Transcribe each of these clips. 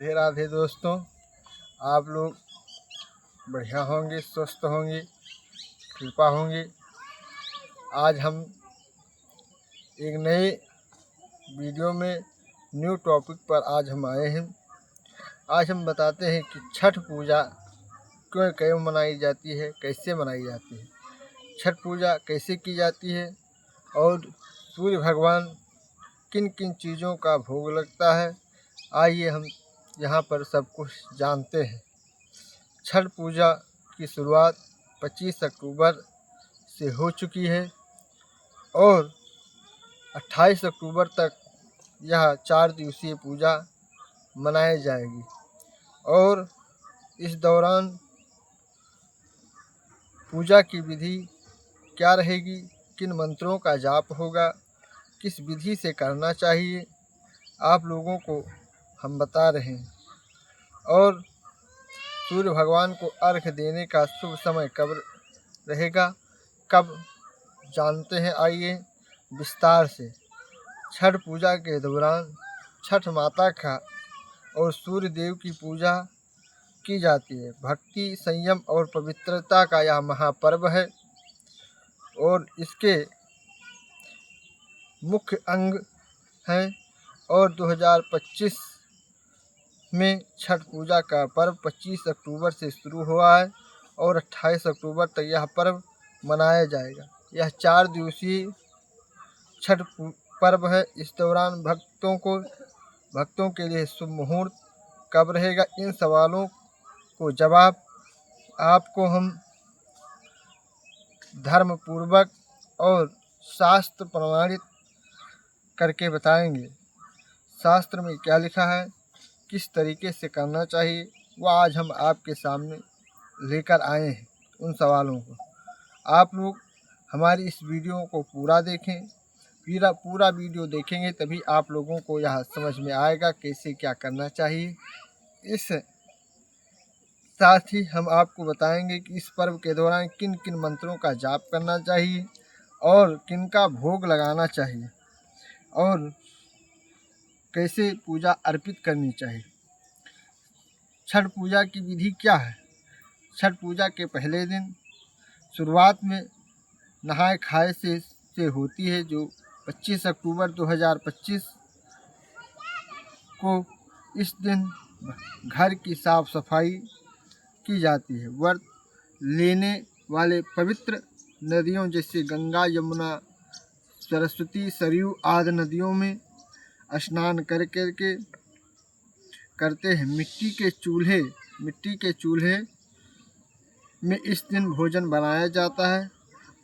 राधे राधे दोस्तों, आप लोग बढ़िया होंगे, स्वस्थ होंगे, कृपा होंगे। आज हम एक नए वीडियो में न्यू टॉपिक पर आज हम आए हैं। आज हम बताते हैं कि छठ पूजा क्यों क्यों मनाई जाती है, कैसे मनाई जाती है, छठ पूजा कैसे की जाती है और सूर्य भगवान किन किन चीज़ों का भोग लगता है। आइए हम यहाँ पर सब कुछ जानते हैं। छठ पूजा की शुरुआत 25 अक्टूबर से हो चुकी है और 28 अक्टूबर तक यह 4 दिवसीय पूजा मनाई जाएगी। और इस दौरान पूजा की विधि क्या रहेगी, किन मंत्रों का जाप होगा, किस विधि से करना चाहिए, आप लोगों को हम बता रहे हैं। और सूर्य भगवान को अर्घ्य देने का शुभ समय कब रहेगा, कब जानते हैं। आइए विस्तार से। छठ पूजा के दौरान छठ माता का और सूर्य देव की पूजा की जाती है। भक्ति, संयम और पवित्रता का यह महापर्व है और इसके मुख्य अंग हैं। और 2025 में छठ पूजा का पर्व 25 अक्टूबर से शुरू हुआ है और 28 अक्टूबर तक यह पर्व मनाया जाएगा। यह 4 दिवसीय छठ पर्व है। इस दौरान भक्तों के लिए शुभ मुहूर्त कब रहेगा, इन सवालों को जवाब आपको हम धर्म पूर्वक और शास्त्र प्रमाणित करके बताएंगे। शास्त्र में क्या लिखा है, किस तरीके से करना चाहिए, वह आज हम आपके सामने लेकर आए हैं। उन सवालों को आप लोग हमारी इस वीडियो को पूरा देखें। पूरा वीडियो देखेंगे तभी आप लोगों को यह समझ में आएगा कैसे क्या करना चाहिए। इस साथ ही हम आपको बताएंगे कि इस पर्व के दौरान किन किन मंत्रों का जाप करना चाहिए और किन का भोग लगाना चाहिए और कैसे पूजा अर्पित करनी चाहिए। छठ पूजा की विधि क्या है। छठ पूजा के पहले दिन शुरुआत में नहाए खाए से होती है, जो 25 अक्टूबर 2025 को। इस दिन घर की साफ सफाई की जाती है। व्रत लेने वाले पवित्र नदियों जैसे गंगा, यमुना, सरस्वती, सरयू आदि नदियों में स्नान करके करते हैं। मिट्टी के चूल्हे में इस दिन भोजन बनाया जाता है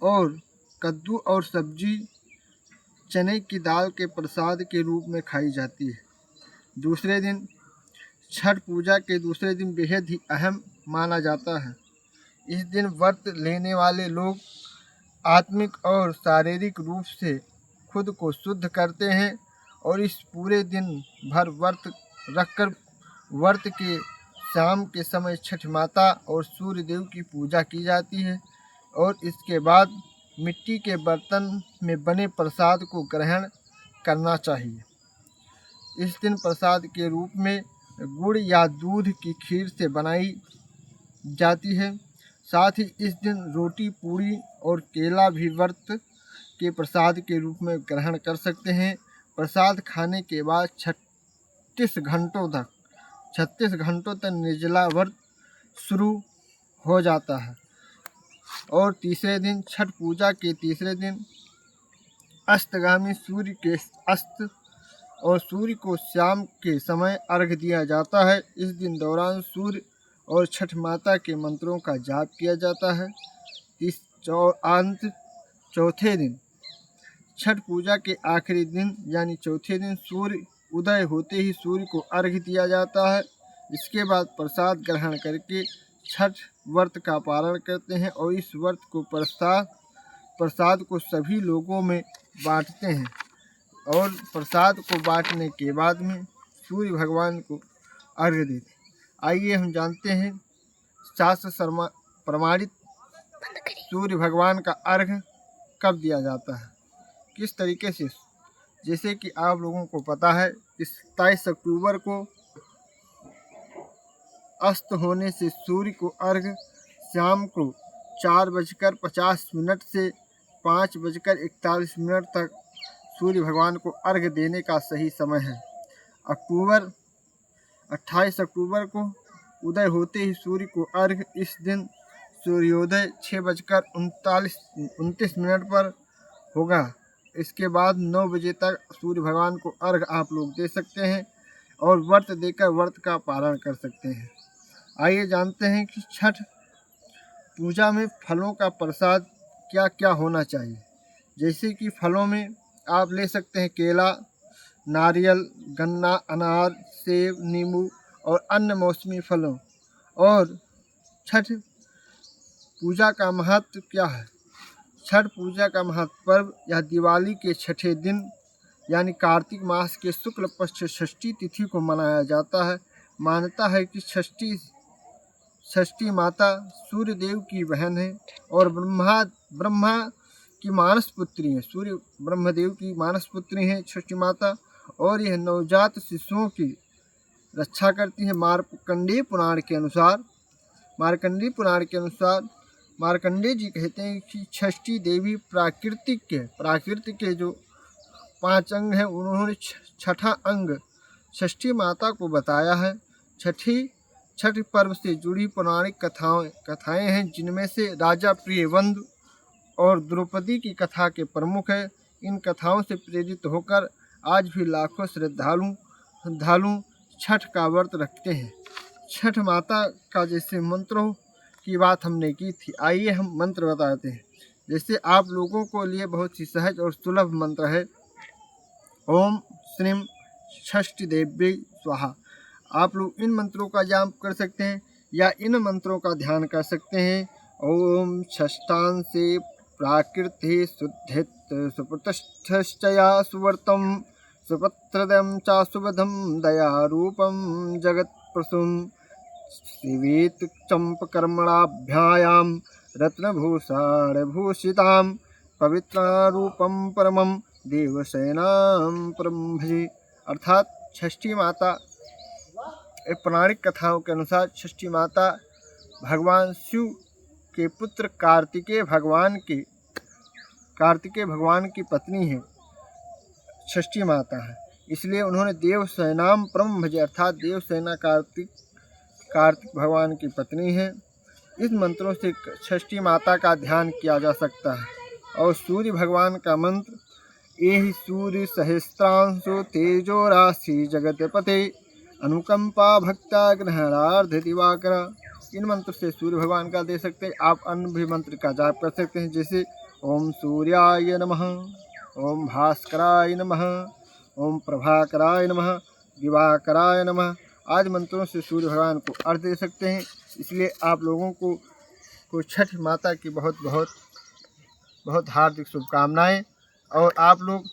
और कद्दू और सब्जी चने की दाल के प्रसाद के रूप में खाई जाती है। दूसरे दिन छठ पूजा के दूसरे दिन बेहद ही अहम माना जाता है। इस दिन व्रत लेने वाले लोग आत्मिक और शारीरिक रूप से खुद को शुद्ध करते हैं और इस पूरे दिन भर व्रत रखकर व्रत के शाम के समय छठ माता और सूर्य देव की पूजा की जाती है और इसके बाद मिट्टी के बर्तन में बने प्रसाद को ग्रहण करना चाहिए। इस दिन प्रसाद के रूप में गुड़ या दूध की खीर से बनाई जाती है। साथ ही इस दिन रोटी, पूड़ी और केला भी व्रत के प्रसाद के रूप में ग्रहण कर सकते हैं। प्रसाद खाने के बाद 36 घंटों तक निर्जला व्रत शुरू हो जाता है। और तीसरे दिन छठ पूजा के तीसरे दिन अस्तगामी सूर्य के अस्त और सूर्य को शाम के समय अर्घ्य दिया जाता है। इस दिन दौरान सूर्य और छठ माता के मंत्रों का जाप किया जाता है। चौथे दिन छठ पूजा के आखिरी दिन यानी चौथे दिन सूर्य उदय होते ही सूर्य को अर्घ्य दिया जाता है। इसके बाद प्रसाद ग्रहण करके छठ व्रत का पालन करते हैं और इस व्रत को प्रसाद को सभी लोगों में बांटते हैं और प्रसाद को बांटने के बाद में सूर्य भगवान को अर्घ्य देते हैं। आइए हम जानते हैं शास्त्र प्रमाणित सूर्य भगवान का अर्घ्य कब दिया जाता है, किस तरीके से। जैसे कि आप लोगों को पता है कि 27 अक्टूबर को अस्त होने से सूर्य को अर्घ शाम को 4:50 से 5:41 तक सूर्य भगवान को अर्घ देने का सही समय है। 28 अक्टूबर को उदय होते ही सूर्य को अर्घ। इस दिन सूर्योदय 6:29 पर होगा। इसके बाद 9 बजे तक सूर्य भगवान को अर्घ आप लोग दे सकते हैं और व्रत देकर व्रत का पालन कर सकते हैं। आइए जानते हैं कि छठ पूजा में फलों का प्रसाद क्या क्या होना चाहिए। जैसे कि फलों में आप ले सकते हैं केला, नारियल, गन्ना, अनार, सेब, नींबू और अन्य मौसमी फलों। और छठ पूजा का महत्व क्या है? छठ पूजा का महत्व पर्व या दिवाली के छठे दिन यानी कार्तिक मास के शुक्ल पक्ष षष्ठी तिथि को मनाया जाता है। मान्यता है कि षष्ठी माता सूर्य देव की बहन है और ब्रह्मा की मानस पुत्री है। सूर्य ब्रह्मदेव की मानस पुत्री है षष्ठी माता, और यह नवजात शिशुओं की रक्षा करती है। मार्कंडेय पुराण के अनुसार मार्कंडेय जी कहते हैं कि षष्ठी देवी प्राकृतिक के जो 5 अंग हैं उन्होंने छठा अंग षष्ठी माता को बताया है। छठ पर्व से जुड़ी पौराणिक कथाएं हैं, जिनमें से राजा प्रियवंदु और द्रौपदी की कथा के प्रमुख है। इन कथाओं से प्रेरित होकर आज भी लाखों श्रद्धालु छठ का व्रत रखते हैं। छठ माता का जैसे मंत्रों की बात हमने की थी, आइए हम मंत्र बताते हैं। जैसे आप लोगों को लिए बहुत ही सहज और सुलभ मंत्र है, ओम श्रीम षष्ठी देव्यै स्वाहा। आप लोग इन मंत्रों का जाप कर सकते हैं या इन मंत्रों का ध्यान कर सकते हैं। ओम षष्ठांसे प्राकृति शुद्धित सुप्रतिष्ठया सुवर्तम सुपत्रदम च सुबधम दयारूपम जगत प्रसुम शिवेत चंपकर्मणाभ्यायां रत्नभूषाणभूषितां पवित्रारूपम परमं देवसेनां परम भजे। अर्थात षष्ठी माता पौराणिक कथाओं के अनुसार षष्ठी माता भगवान शिव के पुत्र कार्तिकेय भगवान की पत्नी है, षष्ठी माता है। इसलिए उन्होंने देवसेनाम परम भजे अर्थात देवसेना कार्तिक भगवान की पत्नी है। इस मंत्रों से षष्ठी माता का ध्यान किया जा सकता है। और सूर्य भगवान का मंत्र, एहि सूर्य सहस्त्रांशो तेजो राशि जगतपते अनुकंपा भक्ता ग्रहणार्ध दिवाकर। इन मंत्र से सूर्य भगवान का दे सकते हैं। आप अन्य भी मंत्र का जाप कर सकते हैं, जैसे ओम सूर्याय नमः, ओम भास्कराय नमः, ओम प्रभाकराय नमः, दिवाकराय नमः आदि मंत्रों से सूर्य भगवान को अर्घ दे सकते हैं। इसलिए आप लोगों को छठ माता की बहुत हार्दिक शुभकामनाएं। और आप लोग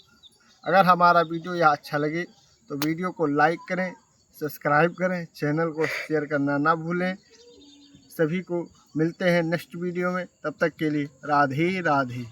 अगर हमारा वीडियो यह अच्छा लगे तो वीडियो को लाइक करें, सब्सक्राइब करें, चैनल को शेयर करना ना भूलें। सभी को मिलते हैं नेक्स्ट वीडियो में, तब तक के लिए राधे राधे।